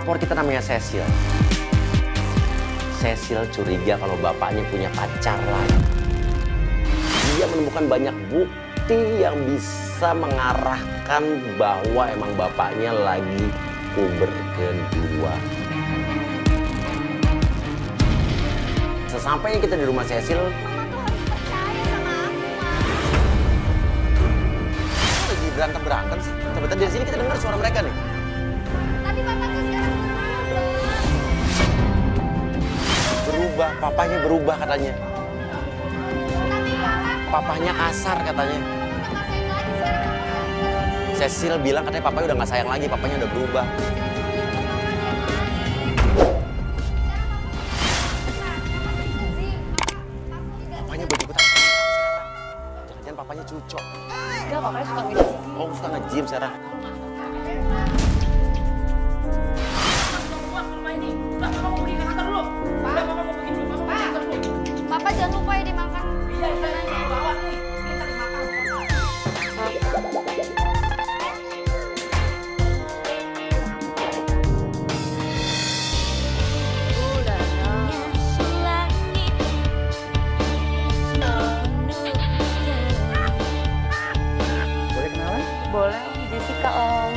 pelapor kita namanya Cecil. Cecil curiga kalau bapaknya punya pacar lain. Dia menemukan banyak bukti yang bisa mengarahkan bahwa emang bapaknya lagi puber kedua. Sesampainya kita di rumah Cecil, lagi berantem sih. Tapi tadi di sini kita dengar suara mereka nih. Tapi papa tuh sekarang Berubah, papanya berubah katanya. Tapi papa Papanya kasar katanya. udah gak sayang lagi sekarang. Cecil bilang katanya papanya udah nggak sayang lagi, papanya udah berubah. Papanya ikut sekarang. Jangan-jangan papanya cucok. Enggak, papanya suka gitu sih. Oh, suka nge-gym sekarang. Papa jangan lupa ya dimakan. Boleh kenalan? Boleh Om, Jessica Om.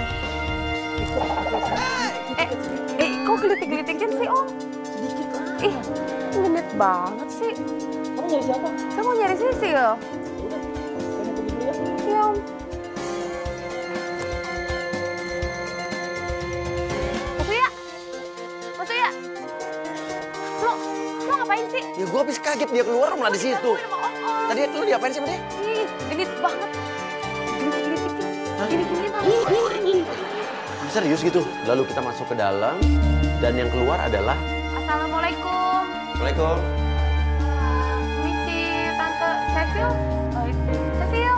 Kok gelitik-gelitikin sih Om? Sedikit lah. Ih, genit banget sih. Kamu nyari siapa? Saya mau nyari Sisil. Udah, saya mau pergi dulu ya. Iya Om. Mas Uya, lo ngapain sih? Ya gue habis kaget dia keluar malah di situ. Sama Om. Tadi lu diapain sih sama dia? Ih, genit banget. Gelitik-gelitikin. Gini-gini tau. Serius gitu? Lalu kita masuk ke dalam dan yang keluar adalah Assalamualaikum. Assalamualaikum. Misi Tante Cecil. Cecil.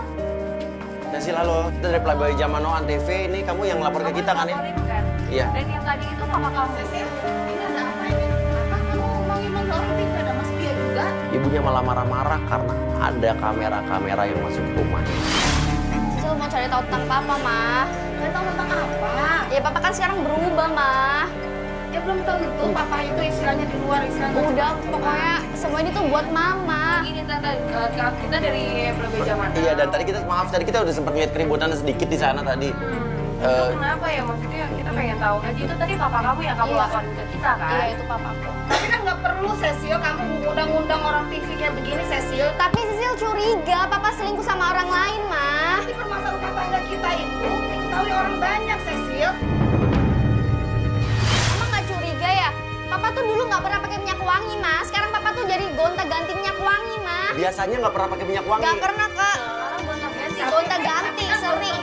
Cecil, halo. Kita dari Playboy Zamano Antv. Ini kamu yang lapor ke kita kan ya? Laporin, kan? Iya. Dan yang tadi itu papa kamu. Cecil, ini ada apa ini? Apa kamu manggil orang TV ada Mas Pia juga? Ibunya malah marah-marah karena ada kamera-kamera yang masuk ke rumah. Cecil mau cari tahu tentang papa, mah. Cari tahu tentang apa? Ya papa kan sekarang berubah, mah. Ya belum tentu papa itu istilahnya di luar istilahnya. Udah, pokoknya semua ini tuh buat mama. Ini Tante, kita dari Playboy Zamano. Iya, dan tadi kita, maaf, tadi kita udah sempat ngeliat keributan sedikit di sana tadi. Itu kenapa ya? Maksudnya kita pengen tahu aja. Itu tadi papa kamu yang kamu Iya. laporin ke kita kan? Iya, itu papaku. Tapi kan nggak perlu, Cecil. Kamu ngundang-ngundang orang TV kayak begini, Cecil. Tapi Cecil curiga papa selingkuh sama orang lain, mah. Tapi permasalahan rumah tangga kita itu diketahui orang banyak, Cecil. Emang nggak curiga ya? Papa tuh dulu nggak pernah pakai minyak wangi, Mas. Sekarang papa tuh jadi gonta-ganti minyak wangi, mah. Biasanya nggak pernah pakai minyak wangi. Nggak pernah, Kak. Sekarang gonta-ganti. Gonta-ganti, sering.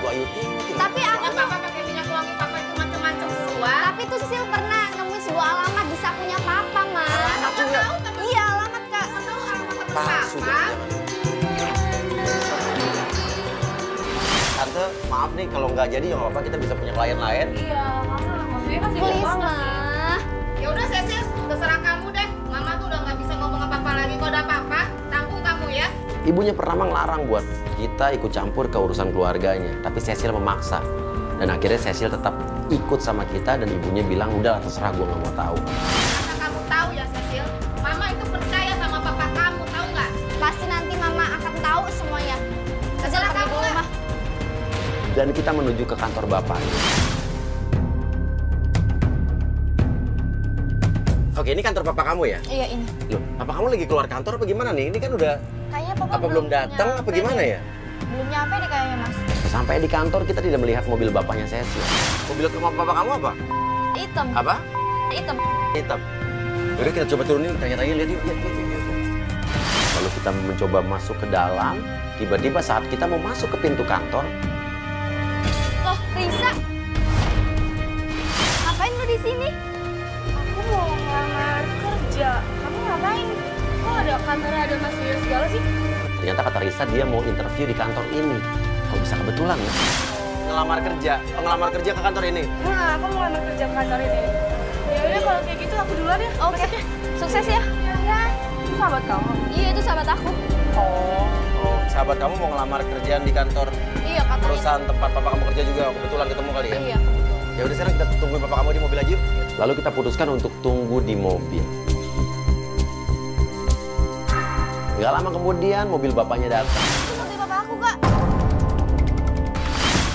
Bu Ayu Ting. Tapi aku papa pakai minyak wangi papa itu macam-macam semua. Tapi tuh Sisil pernah nemuin sebuah alamat di sakunya papa, Ma. Alamat juga? Iya, alamat, Kak. Tahu alamat saku Palsu papa? Tante, maaf nih kalau nggak jadi ya nggak apa-apa, kita bisa punya klien lain. Iya, karena maksudnya kan sibuk Please, banget Ma. sih. Ya udah, Sisil, terserah kamu deh. Mama tuh udah nggak bisa ngomong apa-apa lagi. Kalau ada apa-apa, tanggung kamu ya. Ibunya pernah ngelarang buat kita ikut campur ke urusan keluarganya, tapi Cecil memaksa. Dan akhirnya Cecil tetap ikut sama kita dan ibunya bilang, udah terserah, gue nggak mau tahu. Karena kamu tahu ya, Sisil, Mama itu percaya sama papa kamu, tahu nggak? Pasti nanti Mama akan tahu semuanya. Terserah kamu lah. Dan kita menuju ke kantor bapaknya. Oke, ini kantor papa kamu ya? Iya, ini. Loh, papa kamu lagi keluar kantor apa gimana nih? Ini kan udah, Kayaknya papa apa belum datang apa gimana ya? Belum nyampe deh kayaknya, Mas. Sampai di kantor kita tidak melihat mobil bapaknya Cecil. Mobil rumah papa kamu apa? Hitam. Apa? Hitam. Hitam. Yaudah kita coba turunin, tanya-tanya, lihat yuk, lihat. Lalu kita mencoba masuk ke dalam, tiba-tiba saat kita mau masuk ke pintu kantor, Loh, Risa. Ngapain lu di sini? Aku mau ngelamar kerja. Kamu ngapain? Kok ada kantornya ada Mas Rio segala sih? ternyata kata Risa dia mau interview di kantor ini. Kok bisa kebetulan ya? Ngelamar kerja ke kantor ini. Nah, aku mau ngelamar kerja ke kantor ini. Ya udah kalau kayak gitu aku duluan ya. Oke. Sukses ya. Ya. Itu sahabat kamu. Iya, itu sahabat aku. Oh, sahabat kamu mau ngelamar kerjaan di kantor Iya, katanya. perusahaan tempat papa kamu kerja juga. Kebetulan ketemu kali ya? Iya, kebetulan. Ya udah sekarang kita tungguin papa kamu di mobil aja yuk. Lalu kita putuskan untuk tunggu di mobil. Gak lama kemudian mobil bapaknya datang. Itu mobil papa aku, Kak.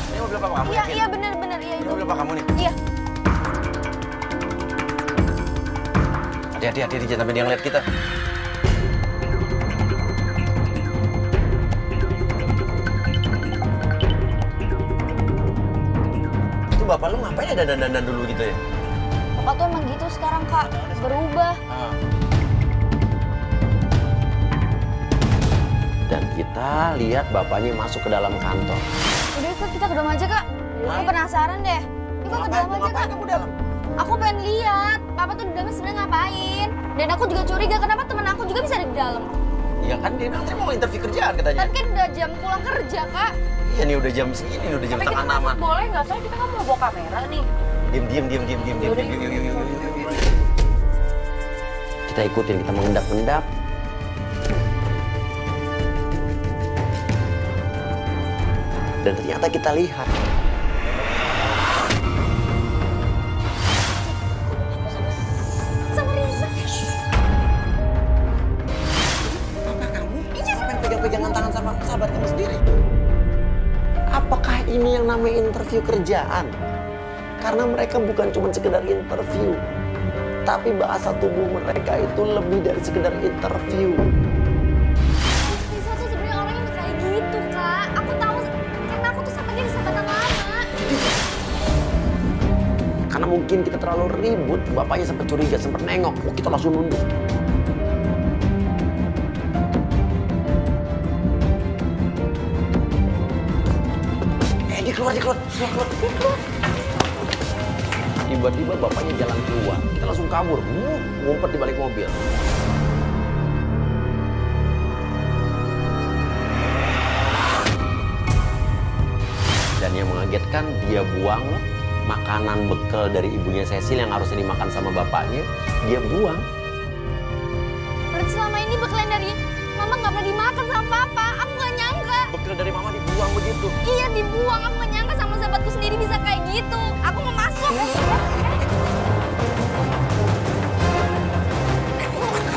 Ini mobil papa kamu? Iya, yakin? iya bener iya Ini itu. mobil papa kamu nih? Iya. Hati-hati jangan sampai dia ngeliat kita. Itu bapak lu ngapain ada dandan dulu gitu ya? Papa tuh emang gitu sekarang, Kak. Berubah. Dan kita lihat bapaknya masuk ke dalam kantor. Udah ikut kita ke dalam aja, Kak. Aku penasaran deh. Yuk, Kak, ke dalam aja, Kak. Kamu dalam? Aku pengen lihat. Papa tuh di dalamnya sebenarnya ngapain. Dan aku juga curiga kenapa temen aku juga bisa ada di dalam. Iya kan dia bilang tadi mau interview kerjaan katanya. Tapi kan udah jam pulang kerja, Kak. Iya nih udah jam segini, udah jam Tapi kita setengah masuk 6-an. boleh nggak? Soalnya kita kan mau bawa kamera nih. Diam. Yuk. Kita ikutin, kita mengendap-endap. Dan ternyata kita lihat. Sama Riza. Papa kamu? Iya. Ngapain pegang-pegangan tangan sama sahabat kamu sendiri? Apakah ini yang namanya interview kerjaan? Karena mereka bukan cuma sekedar interview, tapi bahasa tubuh mereka itu lebih dari sekedar interview. Riza tuh sebenarnya orangnya nggak kayak gitu, Kak. Aku tahu karena aku tuh sama dia sahabatan lama. Karena mungkin kita terlalu ribut, bapaknya sempat curiga, sempat nengok, oh, kita langsung nunduk. Dia keluar. Tiba-tiba bapaknya jalan keluar, kita langsung kabur, ngumpet di balik mobil. Dan yang mengagetkan, dia buang makanan bekal dari ibunya Cecil yang harusnya dimakan sama bapaknya, dia buang. Berarti selama ini bekalan dari Mama nggak pernah dimakan sama Papa. Aku nggak nyangka. Bekal dari mama dibuang begitu. Iya dibuang. Aku nggak nyangka sama sahabatku sendiri bisa kayak gitu. Aku mau masuk.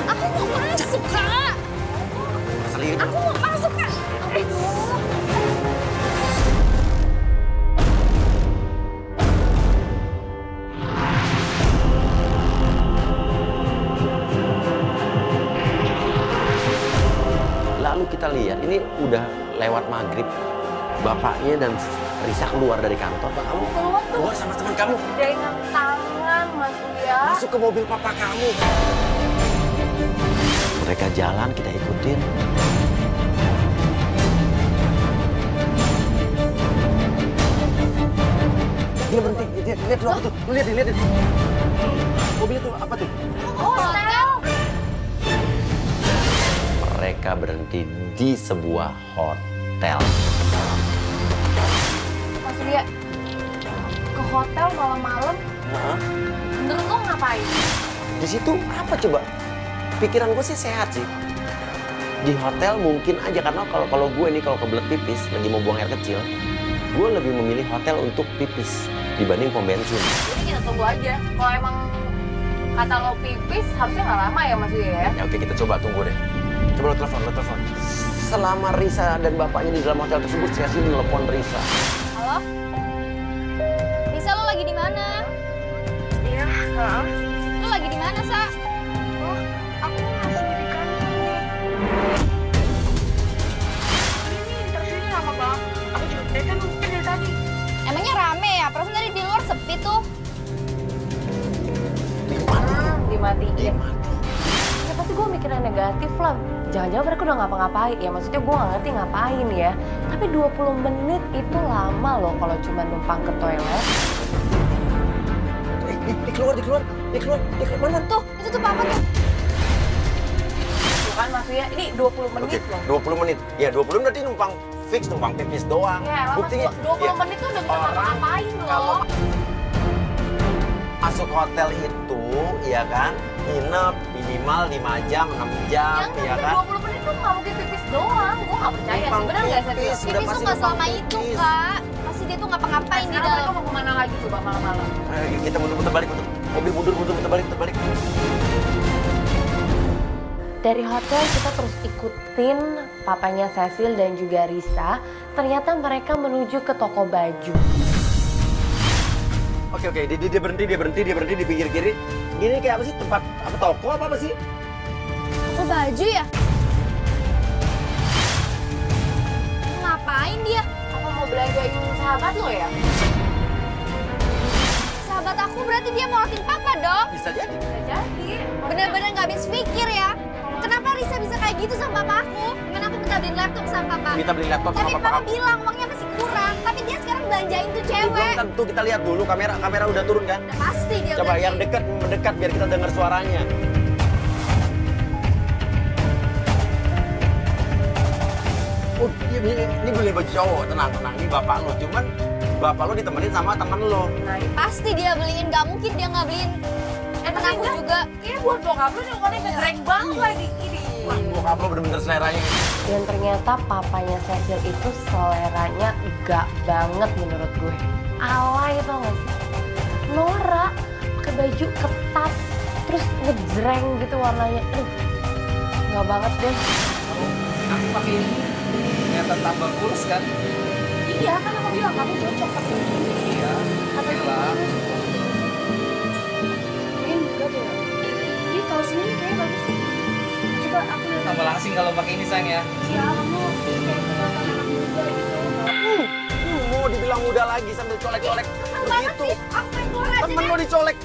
Aku mau masuk, Kak. Serius? Aku mau masuk, Kak. Lalu kita lihat, ini udah lewat maghrib. Bapaknya dan Risa keluar dari kantor. Pak, kamu keluar sama teman kamu. Dengan tangan, Mas Uya. Masuk ke mobil papa kamu. Mereka jalan, kita ikutin. Dia berhenti, dia lihat dulu apa tuh? Lu lihat deh. Mobilnya tuh apa tuh? Hotel. Mereka berhenti di sebuah hotel. Mas Uya, ke hotel malam-malam, Nah, menurut lo ngapain? di situ apa coba? Pikiran gue sih sehat sih. Di hotel mungkin aja karena kalau gue nih kalau kebelet pipis lagi mau buang air kecil, gue lebih memilih hotel untuk pipis dibanding pom bensin. Jadi kita tunggu aja. Kalau emang kata lo pipis, harusnya nggak lama ya Mas Uya ya? Ya oke, kita coba tunggu deh. Coba lo telepon. Selama Risa dan bapaknya di dalam hotel tersebut, saya sih nelpon Risa. Halo? Risa, lo lagi di mana? Iya, Lo lagi di mana, Sa? Oh, aku masih di kantor. Ini interviewnya lama banget. Aku juga kan mungkin dari tadi. Emangnya rame ya? Perasaan tadi di luar sepi tuh. Dimatiin. Ya pasti gue mikirnya negatif lah. Jangan-jangan mereka udah ngapa-ngapain. Ya maksudnya gue nggak ngerti ngapain ya. Tapi 20 menit itu lama loh kalau cuma numpang ke toilet. Dia keluar. Mana? Tuh, itu tuh Papa tuh. Tuh kan Mas Uya, ini 20 menit loh. 20 menit. Ya 20 menit berarti numpang pipis doang. Ya, lama Buktinya 20 menit tuh udah bisa ngapa-ngapain kalau loh. masuk hotel itu, ya kan, nginep minimal 5 jam, 6 jam, Yang ya kan. 20 menit tuh nggak mungkin pipis doang. Gue nggak percaya sih, bener nggak sih? Pipis, udah Pipis tuh pasti nggak selama numpang itu, pipis. Kak. Pasti dia tuh ngapa-ngapain di Sekarang mereka dalam. mau kemana lagi coba malam-malam? Ayo, kita muter balik, mobil mundur, muter balik. Dari hotel kita terus ikutin papanya Cecil dan juga Risa. Ternyata mereka menuju ke toko baju. Oke, dia berhenti di pinggir kiri. Ini kayak apa sih? Tempat apa toko apa sih? Toko baju ya? Ngapain dia? Apa mau belanjain sahabat lo ya? Sahabat aku berarti dia mau morotin papa dong. Bisa jadi. Bisa jadi. Bener-bener gak habis pikir ya. Kenapa Risa bisa kayak gitu sama papa aku? Gimana aku minta beliin laptop sama papa? Minta beli laptop Tapi sama papa papa kamu. bilang uangnya masih kurang. Tapi dia sekarang belanjain tuh cewek. Belum tentu, kita lihat dulu kamera udah turun kan? Udah pasti dia Coba berarti. yang mendekat biar kita dengar suaranya. Oh, ini beli baju cowok, tenang. Ini bapak lo, cuman bapak lo ditemenin sama teman lo. Nah, Pasti dia beliin. Gak mungkin dia nggak beliin. Temen aku juga. ini buat bokap lu nih, uangnya ngejreng banget lagi ini. Wah, bokap lo bener-bener seleranya. Dan ternyata papanya Cecil itu seleranya gak banget menurut gue. Alay tau gak sih? Norak, pakai baju ketat, terus ngejreng gitu warnanya. Gak banget deh. Aku pakai ini ternyata tambah kurus kan? Iya, kan aku bilang kamu cocok pakai ini. Iya. Kata Ella. Kayaknya enggak deh. Ini kaos ini kayaknya bagus. Coba aku lihat. Tambah langsing kalau pakai ini sayang ya. Ya kamu kayak kelihatan anak muda gitu. Mau dibilang muda lagi sambil colek-colek begitu. Aku pengen keluar aja Temen deh. lo dicolek.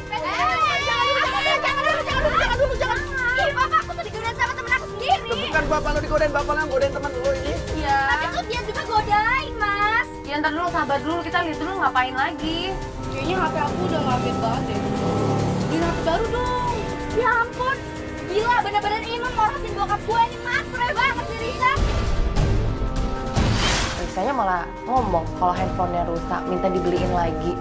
Jangan dulu. Ih, papa aku tuh digodain sama temen aku sendiri. Itu bukan bapak lo digodain, bapak lo yang godain temen lo ini. Iya. Tapi tuh dia juga godain, Mas. Ya ntar dulu, sabar dulu, kita lihat dulu ngapain lagi. Kayaknya HP aku udah nggak update banget deh. Beli HP baru dong. Ya ampun. Gila, bener-bener ini morotin bokap gue. Ini matre banget sih, Risa. Risanya malah ngomong kalau handphonenya rusak, minta dibeliin lagi.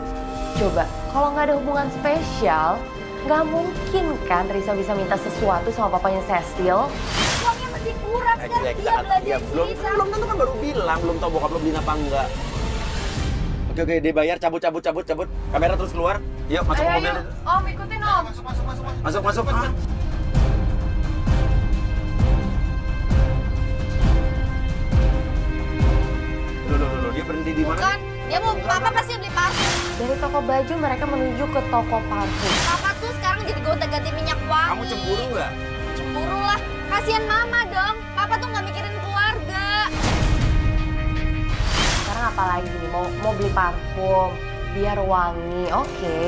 Coba, kalau nggak ada hubungan spesial, nggak mungkin kan Risa bisa minta sesuatu sama papanya Cecil. Uangnya masih kurang. Sekarang Kita dia belajar si belum Risa. tentu kan baru bilang, belum tahu bokap lo beliin apa enggak. Oke, dia bayar, cabut. Kamera terus keluar. Yuk, masuk ke mobil. Om, ikutin Om. Masuk. Ah. Loh, dia berhenti di mana? Bukan, dia mau papa pasti beli parfum. Dari toko baju mereka menuju ke toko parfum. Papa tuh sekarang jadi gonta-ganti minyak wangi. Kamu cemburu nggak? Cemburu lah. Kasihan mama dong. Papa tuh nggak mikirin keluarga. Sekarang apa lagi nih? Mau beli parfum, biar wangi, oke.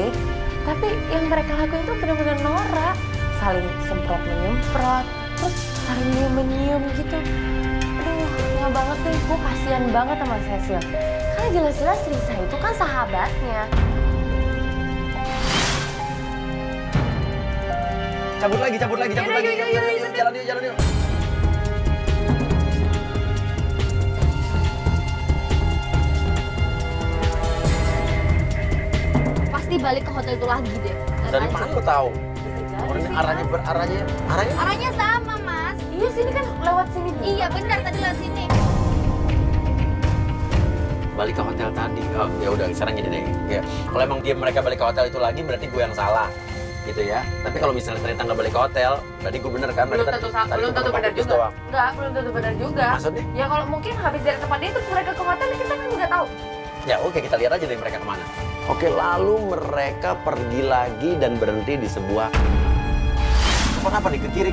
Tapi yang mereka lakuin itu benar-benar norak. Saling semprot menyemprot, terus saling nyium-nyium gitu. Aduh, nggak banget deh. Gue kasihan banget sama Cecil. Karena jelas-jelas Risa itu kan sahabatnya. Cabut lagi. Jalan yuk. Pasti balik ke hotel itu lagi deh. Dari mana lo tahu? Arahnya Arahnya sama, Mas. Iya, sini kan lewat sini. Iya benar, tadi lewat sini. balik ke hotel tadi. Oh, ya udah sekarang gini deh. Ya, kalau emang mereka balik ke hotel itu lagi berarti gue yang salah. Gitu ya. Tapi kalau misalnya ternyata nggak balik ke hotel, berarti gue bener kan? Belum Mereka tentu tadi benar cuma fokus juga. doang. Enggak, belum tentu benar juga. Maksudnya? Ya kalau mungkin habis dari tempat itu mereka ke hotel, kita kan nggak tahu. Ya oke, kita lihat aja deh mereka kemana. Oke, lalu mereka pergi lagi dan berhenti di sebuah tempat apa nih? Ke kiri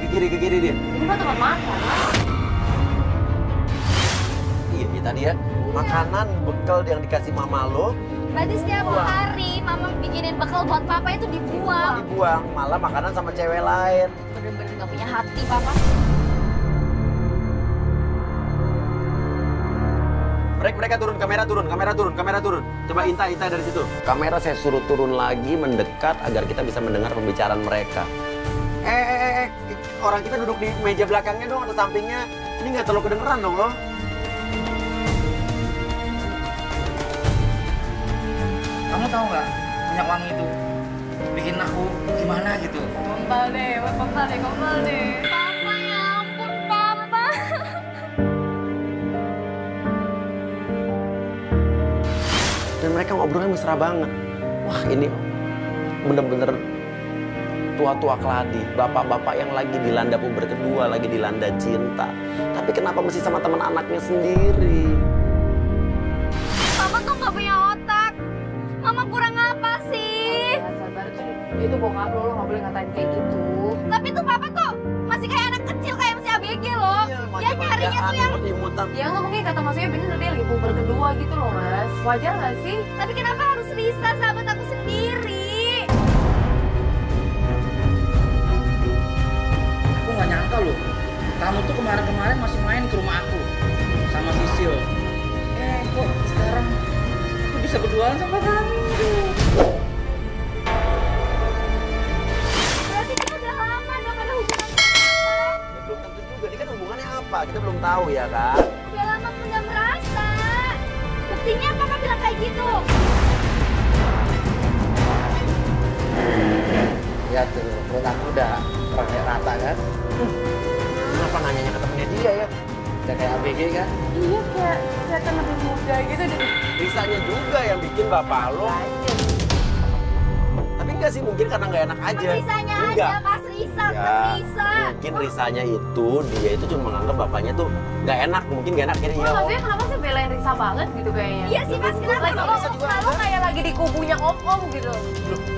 dia. Ini kan tempat makan. Iya, tadi ya. Makanan bekal yang dikasih mama lo Berarti setiap hari mama bikinin bekal buat papa itu dibuang. dibuang, malah makanan sama cewek lain. Bener-bener gak punya hati papa. Mereka turun, kamera turun. Coba Inta dari situ. Kamera saya suruh turun lagi mendekat agar kita bisa mendengar pembicaraan mereka. Orang kita duduk di meja belakangnya dong atau sampingnya. Ini nggak terlalu kedengeran dong lo. Kamu tahu nggak minyak wangi itu bikin aku gimana gitu? Gombal deh. Papa ya ampun papa. mereka ngobrolnya mesra banget. Wah ini bener-bener tua-tua keladi, bapak-bapak yang lagi dilanda puber kedua, lagi dilanda cinta. Tapi kenapa mesti sama teman anaknya sendiri? Mama tuh nggak punya otak. Mama kurang apa sih? Sabar, itu bokap lo nggak boleh ngatain kayak gitu. Tapi tuh papa tuh masih kayak anak kecil, kayak masih ABG loh. Dia nyarinya tuh yang... Ya nggak mungkin, kata Mas Yoyo bener, dia lagi puber kedua gitu loh Mas. Wajar nggak sih? Tapi kenapa harus Risa, sahabat aku sendiri? Aku nggak nyangka loh, kamu tuh kemarin-kemarin masih main ke rumah aku sama Sisil. Kok sekarang aku bisa berduaan sama kamu? Berarti kita udah lama dong ada hubungan sama Ya, belum tentu juga, ini kan hubungannya apa? Kita belum tahu ya kan? Udah lama pun gak merasa. Buktinya papa bilang kayak gitu. Ya tuh, perut aku udah rata kan? Kenapa nanyanya ke temennya dia ya? Udah kayak ABG kan? Iya, kayak kelihatan lebih muda gitu deh. Risanya juga yang bikin bapak lo. Tapi enggak sih, mungkin karena nggak enak aja. Risanya Enggak. aja, Mas Risa, Ya, Mas Risa. mungkin Risanya itu, dia itu cuma menganggap bapaknya tuh nggak enak, mungkin nggak enak akhirnya. Wah, Mas Yoyo kenapa sih belain Risa banget gitu kayaknya? Iya sih Mas, kenapa Lagi sih? lo kayak lagi di kubunya om-om gitu.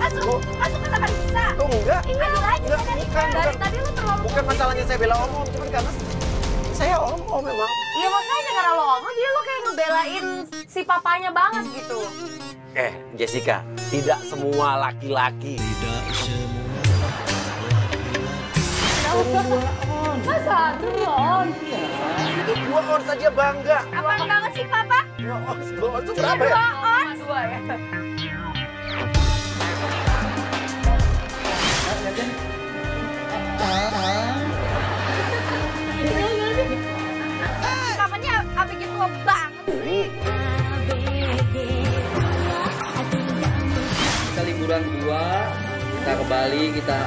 Masuk ke sama Risa. Oh enggak, Ayo lagi enggak, sama Risa. bukan, Dari bukan. tadi lo terlalu... Bukan masalahnya saya bela om-om, cuman karena saya om-om memang. Iya makanya karena lo om, jadi lo kayak ngebelain si papanya banget gitu. Jessica, tidak semua laki-laki. Masa? Turun. Dua on saja bangga. Apaan banget sih Papa? Dua on itu Cuma berapa ya? 2 on. Dua ya. Papanya ABG tua banget sih. Kita liburan berdua, kita ke Bali, kita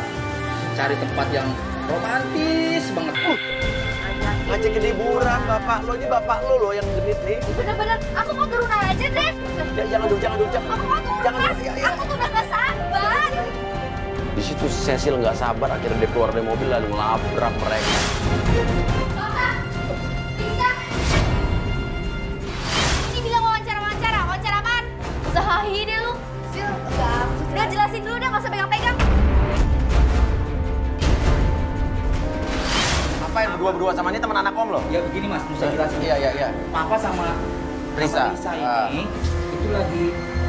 cari tempat yang romantis banget. Ngajakin liburan bapak lo, ini bapak lo yang genit nih. Bener-bener, aku mau turun aja deh. Ya, jangan dulu, jangan dulu, Aku mau turun, jangan Mas. dulu. Ya, ya. Aku tuh udah gak sabar. Di situ Cecil nggak sabar, akhirnya dia keluar dari mobil lalu ngelabrak mereka. Papa, bisa. Ini bilang wawancara apaan? Zahahi deh lu. Sil, udah jelasin dulu deh, gak usah pegang-pegang. Apa yang berdua-berdua sama ini teman anak om lo? Ya begini mas, mesti jelasin. Iya. Papa sama Risa. Risa ini itu lagi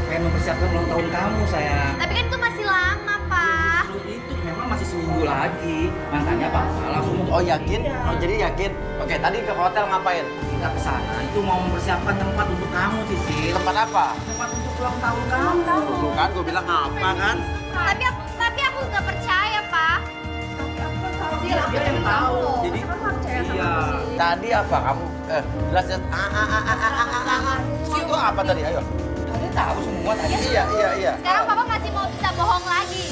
pengen mempersiapkan ulang tahun kamu sayang. Tapi kan itu masih lama, Pak. Justru itu memang masih seminggu lagi. Makanya papa langsung Oh yakin? Iya. Oh jadi yakin? Oke, tadi ke hotel ngapain? Kita ke sana itu mau mempersiapkan tempat untuk kamu Sisil. Tempat apa? Tempat untuk ulang tahun kamu. Tuh kan, gue bilang apa kan? Tapi aku nggak percaya, Pak. Dia yang tahu. Jadi iya. Tadi apa kamu? Jelas. Itu apa tadi? Ayo. Tadi tahu semua tadi. Iya. Sekarang Papa masih mau bisa bohong lagi.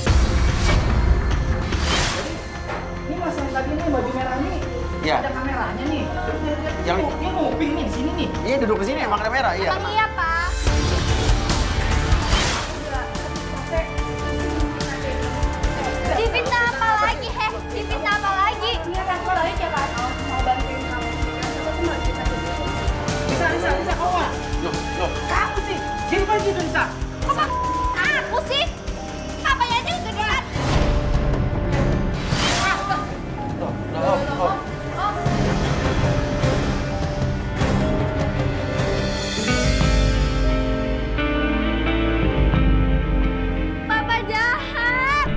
Ini mas yang tadi nih baju merah nih. Iya. Ada kameranya nih. Yang- Dia nguping nih di sini nih. Iya duduk di sini emang ada merah, iya. Emang iya, Pak. Dipinta apa lagi, Heh? Dipinta apa lagi? Risa, kau nggak? Loh. Kamu sih. Jadi apa gitu Risa? Apa aku sih? Apanya aja gedean. Loh. Papa jahat.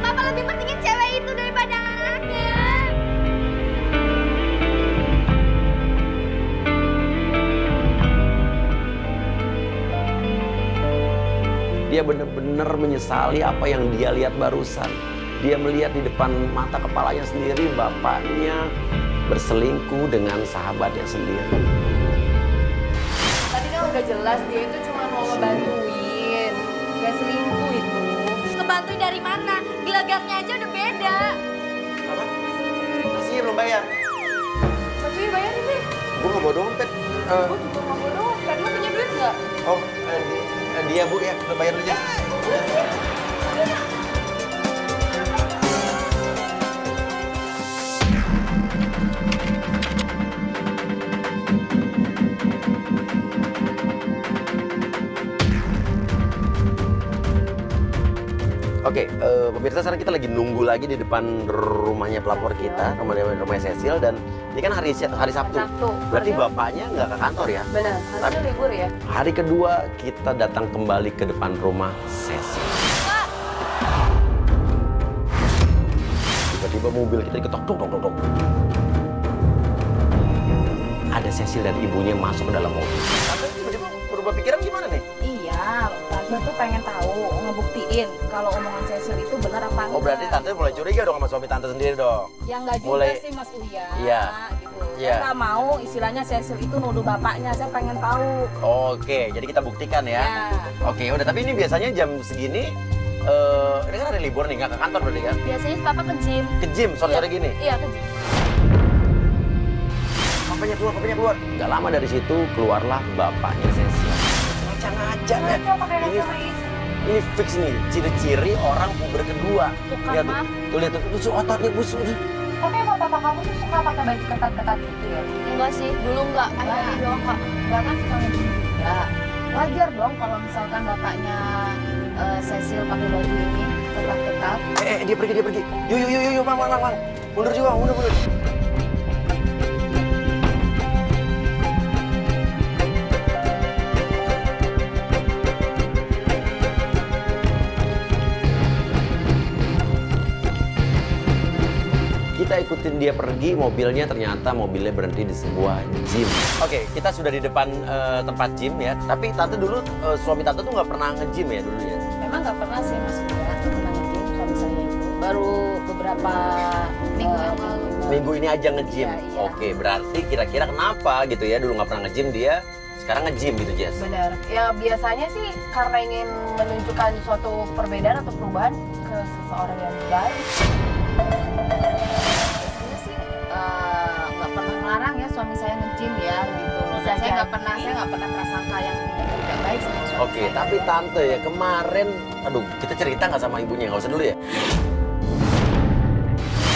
Papa lebih pentingin cewek itu daripada anaknya. Dia benar-benar menyesali apa yang dia lihat barusan. Dia melihat di depan mata kepalanya sendiri bapaknya berselingkuh dengan sahabatnya sendiri. Tadi kan udah jelas dia itu cuma mau ngebantuin, gak selingkuh itu. Ngebantuin dari mana? Gelagatnya aja udah beda. Apa? Nasinya belum bayar. Mas Yoyo bayarin deh. Gue nggak bawa dompet. Gue juga mau gue doang, kan lu punya duit nggak? Oh, dia Bu ya, udah bayar dulu aja. Oke, pemirsa sekarang kita lagi nunggu lagi di depan rumahnya pelapor kita, rumahnya Cecil, dan ini kan hari Sabtu. Berarti bapaknya nggak ke kantor ya? Benar, harusnya libur ya. Hari kedua kita datang kembali ke depan rumah Cecil. Tiba-tiba mobil kita diketok, tok, tok, tok, tok. Ada Cecil dan ibunya masuk ke dalam mobil. Tante tiba-tiba berubah pikiran gimana nih? Iya, Tante tuh pengen tahu, ngebuktiin kalau omongan Cecil itu benar apa enggak. Oh berarti Tante mulai curiga dong sama suami Tante sendiri dong? Ya enggak juga mulai- sih Mas Uya. Iya. Gitu. Iya. Saya nggak mau istilahnya Cecil itu nuduh bapaknya, saya pengen tahu. Oke, jadi kita buktikan ya. Ya. Oke, udah. Tapi ini biasanya jam segini, ini kan hari libur nih, nggak ke kantor berarti kan? Biasanya papa ke gym. Ke gym sore-sore gini? Iya, ke gym. Bapaknya keluar. Gak lama dari situ keluarlah bapaknya Cecil. Ngaca-ngaca ya. Ini fix nih, ciri-ciri orang puber kedua. Tuh kan, Lihat Ma. tuh, lihat tuh ototnya busuk. Tapi emang papa kamu tuh suka pakai baju ketat-ketat gitu ya? Enggak sih, dulu enggak. Akhirnya doang, Kak. Bahkan suka ngejim juga. Wajar dong kalau misalkan bapaknya Cecil pakai baju ini ketat-ketat. Dia pergi. Yuk, Mang. Mundur juga, mundur. Kita ikutin dia pergi, ternyata mobilnya berhenti di sebuah gym. Oke, kita sudah di depan tempat gym ya. Tapi Tante dulu, suami Tante tuh nggak pernah nge-gym ya dulu ya? Memang nggak pernah sih Mas Uya, nggak pernah ngejim suami saya itu. Baru beberapa Minggu yang lalu. Minggu ini aja nge-gym. Iya. Oke, berarti kira-kira kenapa gitu ya? Dulu nggak pernah nge-gym dia, sekarang nge-gym gitu, Jess. Benar. Ya biasanya sih karena ingin menunjukkan suatu perbedaan atau perubahan ke seseorang yang baik. Biasanya sih nggak pernah ngelarang ya suami saya ngejim ya gitu loh. Bisa Saya nggak jadi. pernah prasangka yang tidak baik sama suami Oke, saya. tapi Tante ya kemarin, aduh, kita cerita nggak sama ibunya? Nggak usah dulu ya?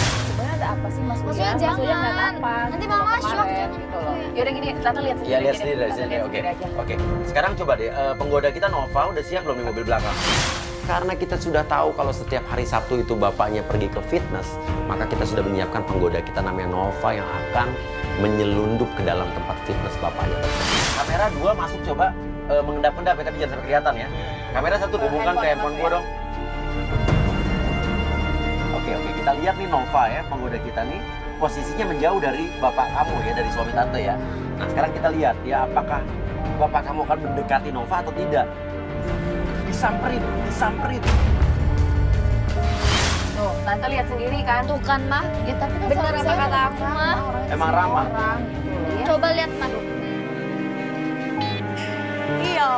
Sebenarnya ada apa sih Mas Maksudnya Uya? jangan. ngeliat apa? Nanti gitu Mama loh shock, kemarin, jangan. gitu loh. Yaudah gini, Tante lihat sendiri. Ya, lihat aja sendiri deh. dari Tante sini. lihat Oke, sendiri aja. oke. Sekarang coba deh, penggoda kita Nova udah siap belum di mobil belakang? Karena kita sudah tahu kalau setiap hari Sabtu itu bapaknya pergi ke fitness, maka kita sudah menyiapkan penggoda kita namanya Nova yang akan menyelundup ke dalam tempat fitness bapaknya. Kamera 2 masuk coba, mengendap-endap ya, tapi jangan sampai kelihatan ya. Kamera 1 hubungkan ke handphone gua dong. Oke, kita lihat nih Nova ya, penggoda kita nih posisinya menjauh dari bapak kamu ya, dari suami Tante ya. Nah sekarang kita lihat ya, apakah bapak kamu akan mendekati Nova atau tidak. Disamperin. Tuh, Tante lihat sendiri kan. Tuh kan, Ma. Ya tapi kan Bener suami apa saya kata memang aku, Ma? orangnya Emang semua ramah? orang, gitu ya. Coba lihat, Ma. Iya.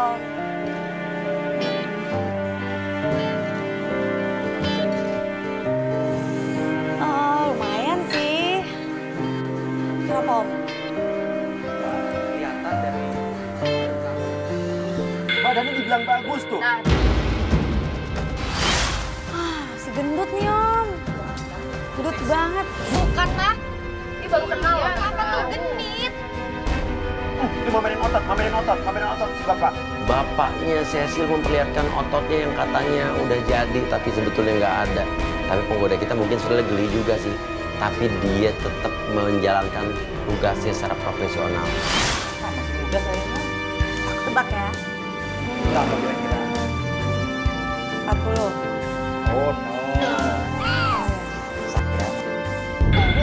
Oh, lumayan sih. Kenapa, Om? Kelihatan dari badannya dibilang bagus tuh. Nah, Si gendut nih, Om. Gendut banget. Bukan, Ma. ini baru kenal Iya, loh. Papa tuh genit. Ini mamerin otot si bapak. Bapaknya Cecil memperlihatkan ototnya yang katanya udah jadi, tapi sebetulnya nggak ada. Tapi penggoda kita mungkin sudah geli juga sih. Tapi dia tetap menjalankan tugasnya secara profesional. Masih muda saya. Aku tebak ya. Berapa kira-kira? 40. Oh no.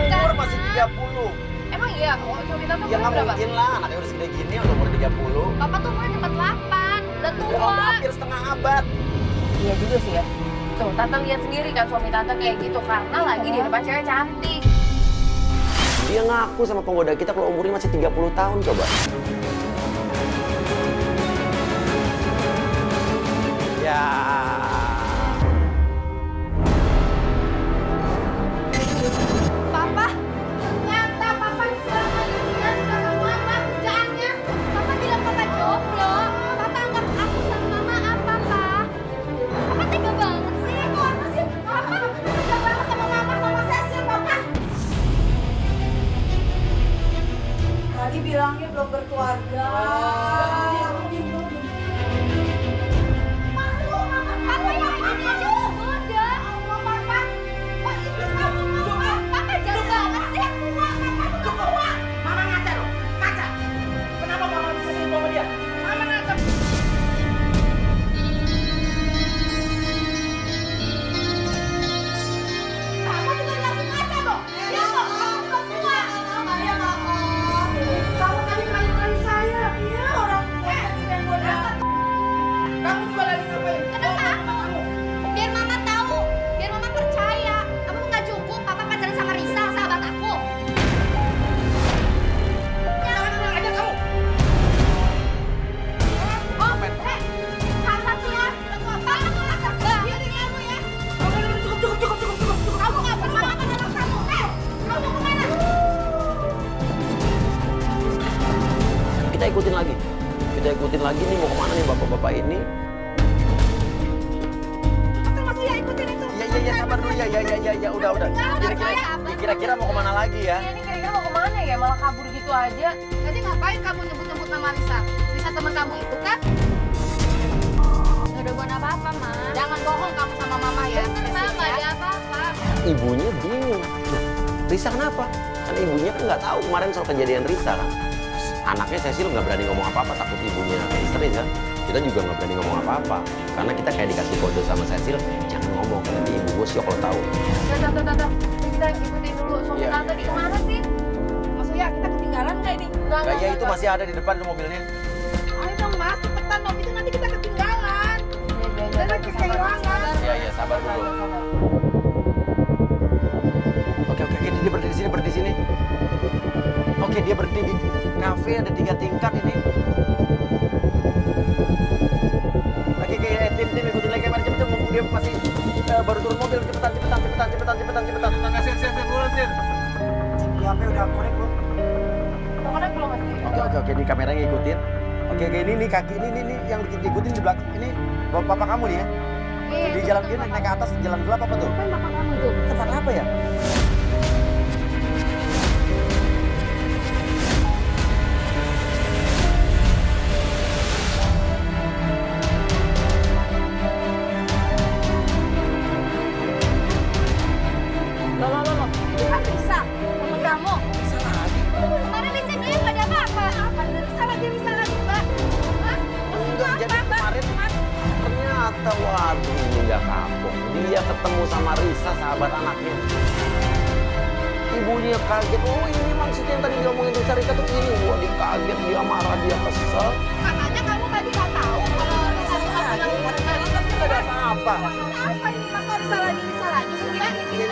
Umur masih 30. Emang iya, suami Tante Ya umurnya nggak berapa? mungkin lah, anaknya udah segede gini umur 30. Papa tuh umurnya 48. Udah Ya, tua. hampir setengah abad. Iya juga sih ya. Tuh, Tante lihat sendiri kan suami Tante kayak gitu karena lagi di depan cewek cantik. Dia ngaku sama penggoda kita kalau umurnya masih 30 tahun coba. Ya. Papa. Ternyata Papa diselamatin sama Mama kerjaannya. keluarga. Kita ikutin lagi nih, mau kemana nih bapak-bapak ini? Masih ya ikutin itu. Iya, sabar dulu ya, udah. Kira-kira mau kemana lagi ya? Ini kira-kira mau kemana ya? Malah kabur gitu aja. Tadi ngapain kamu nyebut-nyebut nama Risa? Risa teman kamu itu kan? Gak ada buat apa-apa, Ma. Jangan bohong kamu sama mama ya. Bener, Ma, gak ada apa-apa. Ibunya bingung. Risa kenapa? Kan ibunya kan nggak tahu kemarin soal kejadian Risa kan. Anaknya Cecil nggak berani ngomong apa-apa, takut ibunya istri kan. Kita juga nggak berani ngomong apa-apa, karena kita kayak dikasih kode sama Cecil, jangan ngomong, nanti ibu gue sih kalau tahu. Tante, kita ikutin dulu. Suami tante di kemana sih? Maksudnya kita ketinggalan nggak ini? Kayak itu masih ada di depan mobilnya. Ayo dong mas, cepetan dong, itu nanti kita ketinggalan. Kita kehilangan. Iya, sabar dulu. Oke, dia berhenti di sini. Oke, dia berhenti di kafe, ada 3 tingkat ini. Oke, tim ikutin lagi kamera cepet, mumpung dia masih baru turun mobil. Cepetan. Siap, buruan, Sir. HP udah connect belum? Pokoknya belum masih. Oke, ini kameranya ngikutin. Oke, ini kaki ini yang diikutin di belakang. Ini bapak kamu nih ya? Iya. Di jalan dia naik ke atas jalan gelap apa tuh? Ngapain bapak kamu tuh? Tempat apa ya? Loh. Itu kan Risa, temen kamu. Risa lagi? Kemarin Risa bilang gak ada apa-apa. Apa Risa lagi, Mbak? Hah? Enggak, jadi kemarin ternyata waduh nggak kapok. Dia ketemu sama Risa, sahabat anaknya. Ibunya kaget, oh ini maksudnya yang tadi diomongin Risa tuh ini. Wah, dia kaget, dia marah, dia kesel. Makanya kamu tadi gak tahu kalau Risa lagi. Nggak ada apa-apa. Maksudnya apa ini mas? Kok Risa lagi? Kita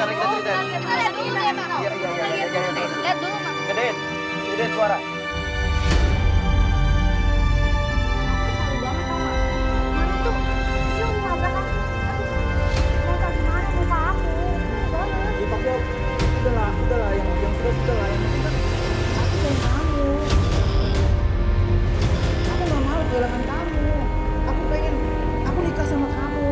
lihat dulu ya, Mas. Iya. Lihat dulu, Mas. Gedein suara. Udahlah, yang sudah lah. Yang penting kan aku sayang kamu. Aku nggak mau kehilangan kamu. Aku pengen aku nikah sama kamu.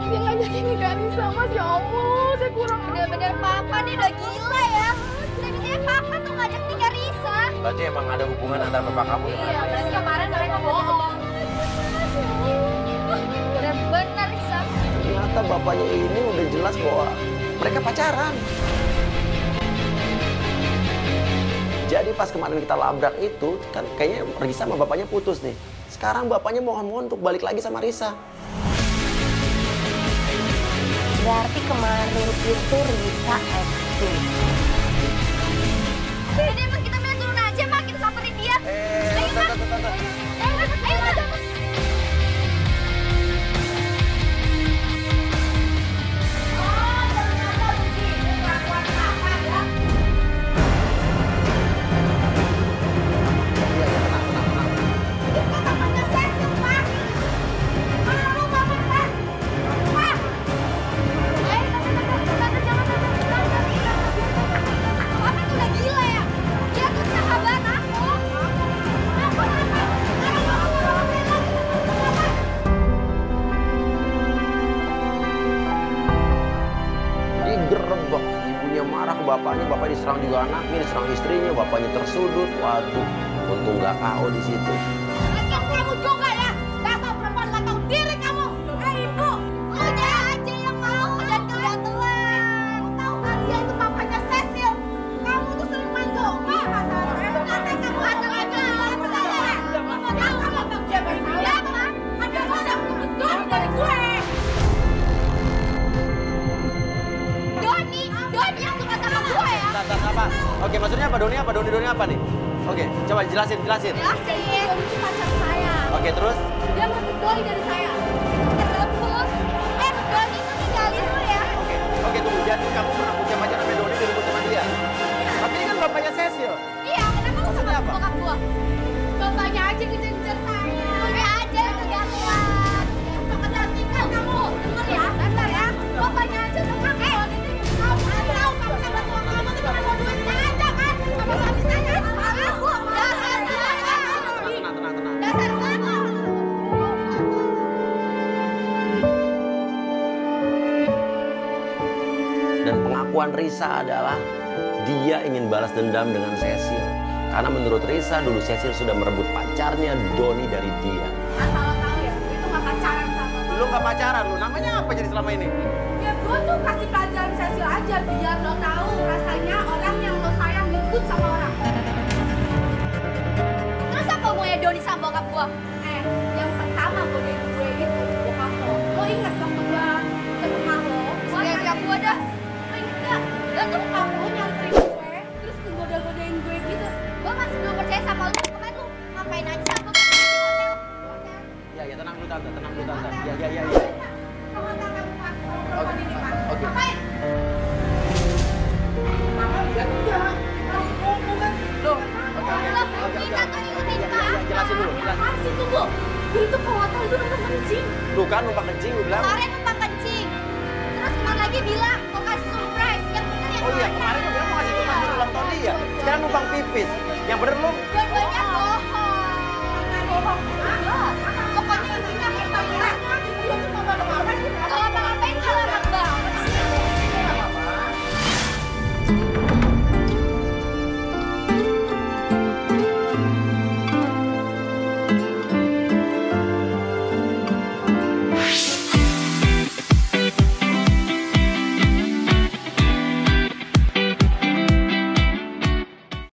Dia ngajakin nikah Risa, Mas. Ya Allah, saya kurang. Bener-bener papa nih udah gila ya. Bisa-bisanya papa tuh ngajak nikah Risa. Berarti emang ada hubungan antara bapak kamu dengan Iya, berarti kemarin mereka bohong. Bener-bener Risa. ternyata bapaknya ini udah jelas bahwa mereka pacaran. Jadi pas kemarin kita labrak itu, kan kayaknya Risa sama bapaknya putus nih. Sekarang bapaknya mohon-mohon untuk balik lagi sama Risa. Berarti kemarin itu Risa acting. Jadi emang kita main turun aja, Mak. Kita samperin dia. Ayo, Mak. Ayo, Mak. bapaknya diserang juga anaknya, diserang istrinya, bapaknya tersudut. Waduh, untung nggak KO di situ. Lagian kamu juga ya, dasar perempuan nggak tahu diri kamu. Ibu, udah aja yang mau dan kebetulan. Tahu kan dia itu papanya Cecil. Kamu tuh sering main domba, masalah saya. Nanti kamu asal aja. Mau tahu kamu bang jaga dia apa? Ada orang Doni dari gue. Doni yang suka sama gue ya. Apa? Oke, maksudnya apa? Doni apa? Doni apa nih? Oke, coba jelasin. Jelasin. Doni itu pacar saya. Oke, terus? Dia merebut Doni dari saya. Terus, Doni itu ninggalin lu ya. Oke, tunggu. Jadi kamu pernah punya pacar namanya Doni direbut sama dia? Tapi ini kan bapaknya Cecil. Iya, kenapa lu sama bokap gua? Bapaknya aja ngejar saya. Gue aja yang kegantuan. Sekedar tinggal kamu. Dengar ya, dasar ya. Bapaknya aja udah kakek. Kamu tahu kamu sama tua kamu tuh cuma mau duitnya aja kan? Sama suami saya. Dasar. Tenang. Dasar kamu. Dan pengakuan Risa adalah dia ingin balas dendam dengan Cecil. Karena menurut Risa dulu Cecil sudah merebut pacarnya Doni dari dia. Asal lo tahu ya, gue itu gak pacaran sama lo. Lu nggak pacaran, lu namanya apa jadi selama ini? Ya gue tuh kasih pelajaran Cecil aja biar lo tahu rasanya orang yang lo sayang dikut sama orang. Terus apa maunya Doni sama bokap gue? Yang pertama godain gue itu bokap lo. Lo inget waktu gue ke rumah lo? Setiap gue dah. Lo inget gak? Dan tuh kamu nyamperin gue, terus goda-godain gue gitu. Gue masih belum percaya sama lo. Kemarin lo ngapain aja sama bokap gue di hotel? Ya, tenang dulu tante. Ya. Kamu tangkap Oke. ngapain? Mama bilang enggak. Kamu ngomong kan. Loh, Kita tuh ikutin Pak. jelasin dulu. Apaan sih, tunggu. Dia itu ke hotel itu numpang kencing. Lu kan numpang kencing, lu bilang. Kemarin numpang kencing. Terus kemarin lagi bilang mau kasih surprise. Yang bener yang Oh iya, mana? kemarin lu bilang mau kasih surprise ulang tahun dia. Sekarang numpang pipis. Yang bener lu. Dua-duanya bohong. Bohong.